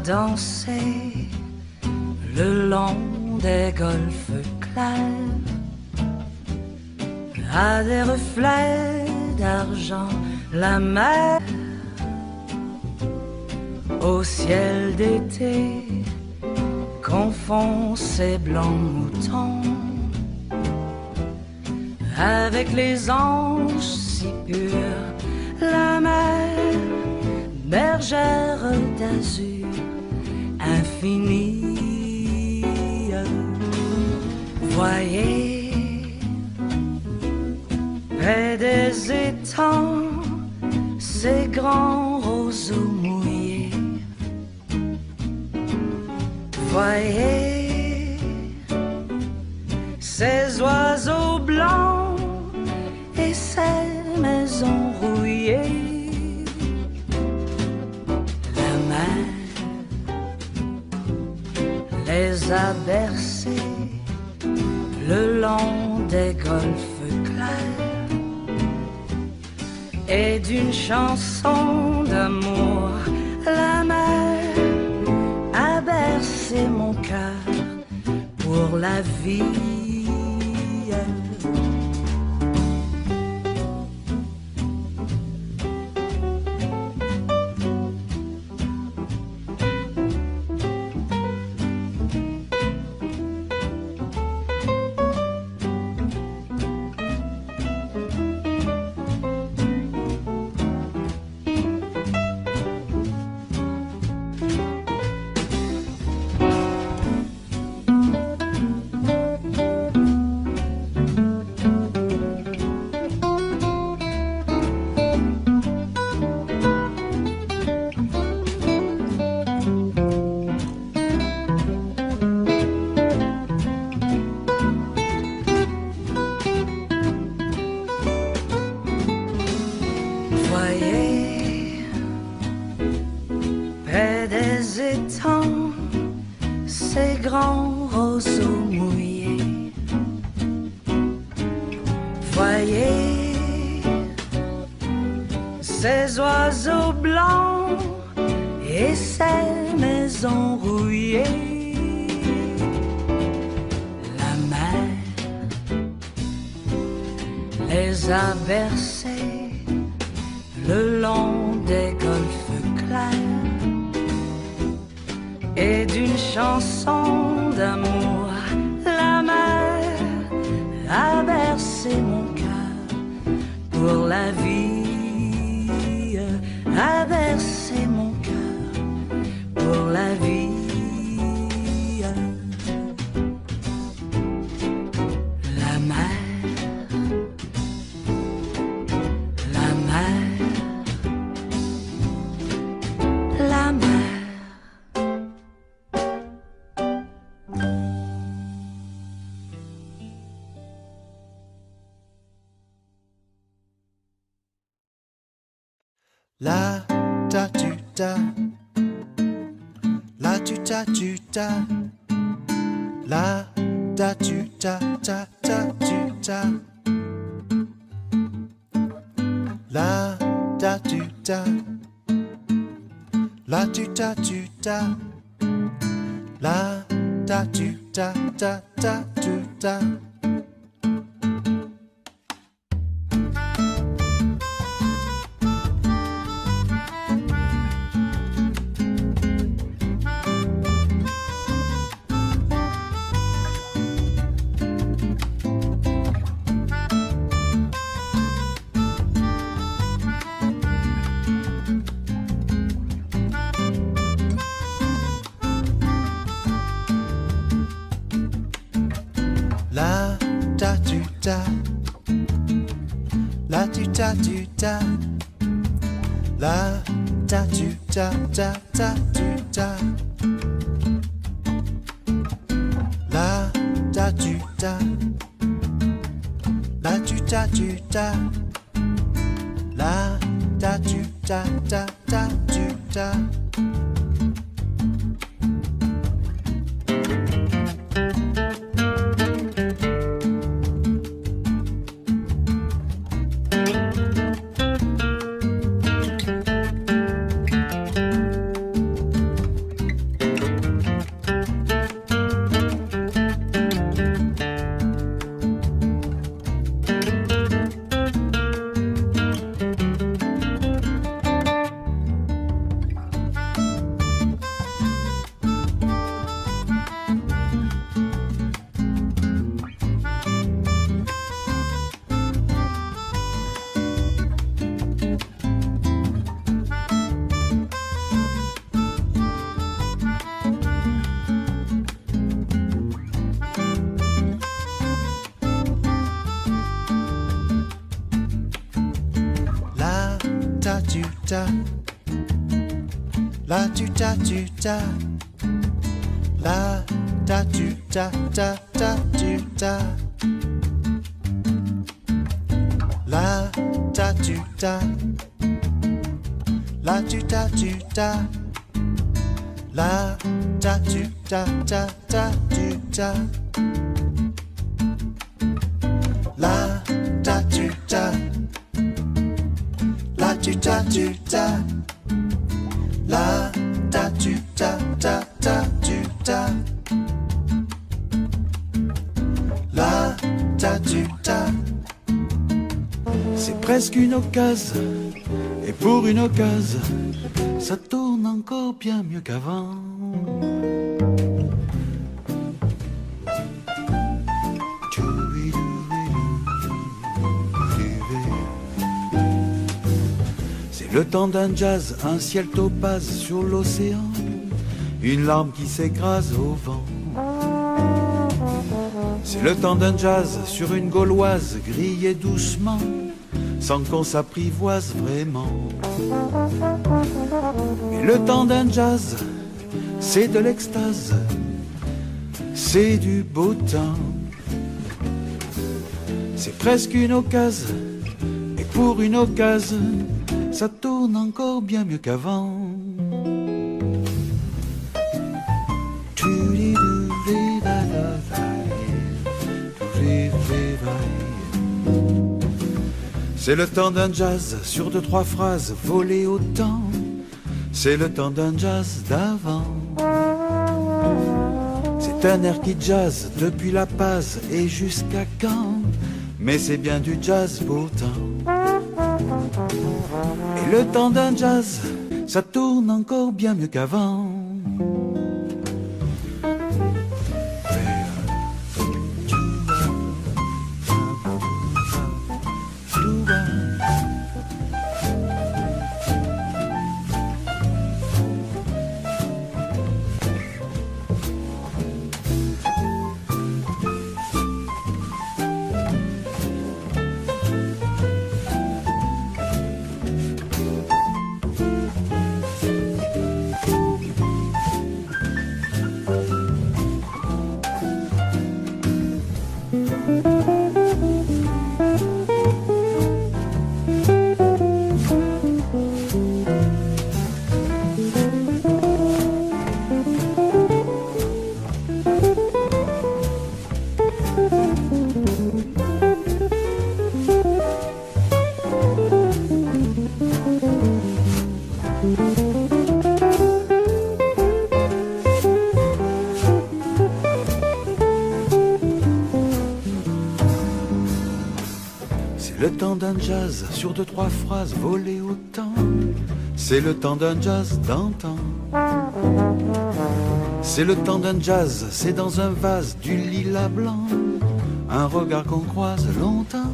danser le long des golfes clairs, à des reflets d'argent, la mer au ciel d'été confond ses blancs moutons avec les anges si purs, la mer bergère d'azur infinie. Voyez près des étangs ces grands roseaux mouillés. Voyez ces oiseaux blancs et ces maisons rouillées. La mer les a bercés le long des golfes clairs, et d'une chanson d'amour la mer a bercé mon cœur pour la vie. Ces oiseaux blancs et ces maisons rouillées. La mer les a bercés le long des golfes clairs, et d'une chanson d'amour la mer a bercé mon cœur pour la vie. A bercé mon cœur pour la vie. La mer, la mer, la mer. La da tu da, la tu da tu da, la da tu da da da tu da, la da tu da, la tu da tu da, la da tu da da da tu da. La da tu da, la tu da tu da, la da tu da da da tu da, la da tu da, la tu da tu da, la da tu da da da tu da. tuta, la tuta tuta, la ta tuta ta ta tuta, la ta tuta, la tuta tuta, la ta tuta ta ta tuta, la ta tuta, la tuta tuta, la ta tuta ta ta tuta, la ta tuta. C'est presque une occasion, et pour une occasion, ça tourne encore bien mieux qu'avant. C'est le temps d'un jazz, un ciel topaz sur l'océan, une larme qui s'écrase au vent. C'est le temps d'un jazz sur une gauloise grillée doucement, sans qu'on s'apprivoise vraiment. Et le temps d'un jazz, c'est de l'extase, c'est du beau temps. C'est presque une occasion, et pour une occasion, ça tourne encore bien mieux qu'avant. C'est le temps d'un jazz sur 2-3 phrases volées au temps. C'est le temps d'un jazz d'avant. C'est un air qui jazz depuis La Paz et jusqu'à Caen. Mais c'est bien du jazz pourtant. Et le temps d'un jazz, ça tourne encore bien mieux qu'avant. Le temps d'un jazz sur 2-3 phrases volées au temps. C'est le temps d'un jazz d'antan. C'est le temps d'un jazz, c'est dans un vase du lilas blanc, un regard qu'on croise longtemps.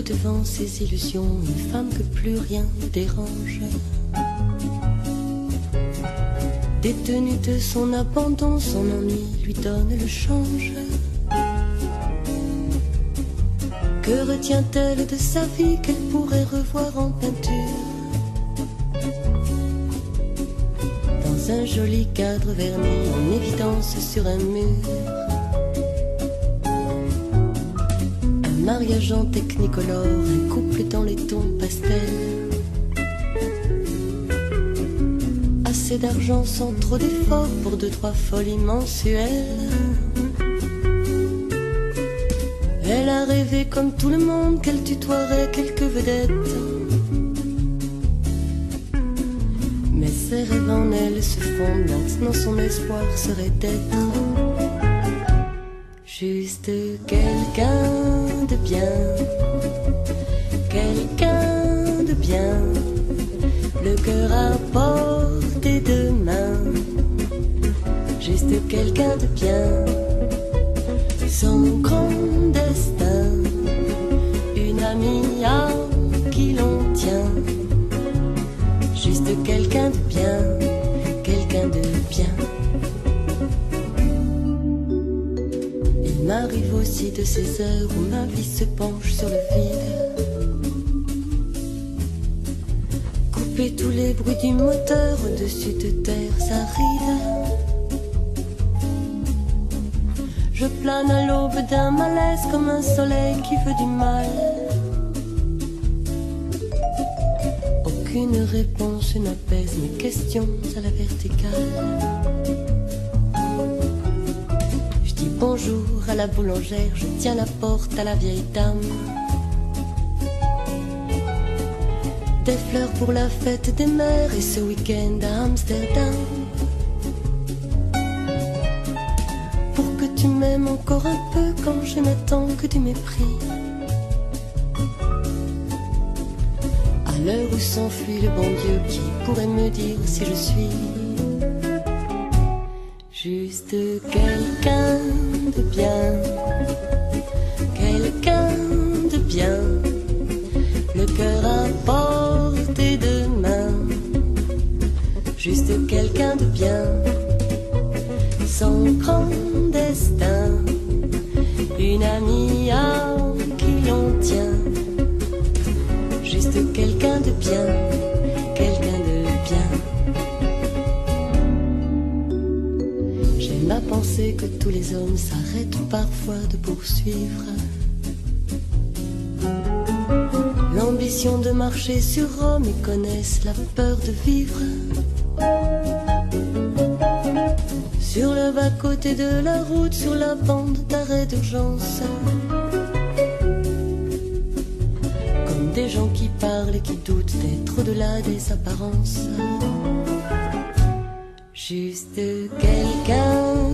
Devant ses illusions, une femme que plus rien ne dérange, détenue de son abandon, son ennui lui donne le change. Que retient-elle de sa vie qu'elle pourrait revoir en peinture, dans un joli cadre verni en évidence sur un mur? Mariage en technicolore, un couple dans les tons pastels, assez d'argent sans trop d'efforts pour 2-3 folies mensuelles. Elle a rêvé comme tout le monde qu'elle tutoierait quelques vedettes, mais Ses rêves en elle se fondent, maintenant son espoir serait d'être juste quelqu'un de bien, quelqu'un de bien, le cœur à portée de main, juste quelqu'un de bien, son grand destin, une amie à qui l'on tient, juste quelqu'un de bien, quelqu'un de bien. Il m'arrive aussi de ces heures où ma vie se penche sur le vide, couper tous les bruits du moteur au-dessus de terres arides. Je plane à l'aube d'un malaise comme un soleil qui veut du mal. Aucune réponse n'apaise mes questions à la verticale. Je dis bonjour à la boulangère, je tiens la porte à la vieille dame. Des fleurs pour la fête des mères et ce week-end à Amsterdam. Pour que tu m'aimes encore un peu quand je n'attends que du mépris. À l'heure où s'enfuit le bon Dieu, qui pourrait me dire si je suis juste quelqu'un de bien, quelqu'un de bien, le cœur à portée de main, juste quelqu'un de bien, son grand destin, une amie à qui l'on tient, juste quelqu'un de bien, quelqu'un de bien. J'aime à penser que tous les hommes s'arrêtent parfois de poursuivre l'ambition de marcher sur Rome et connaissent la peur de vivre sur le bas-côté de la route, sur la bande d'arrêt d'urgence, comme des gens qui parlent et qui doutent d'être au-delà des apparences. Juste quelqu'un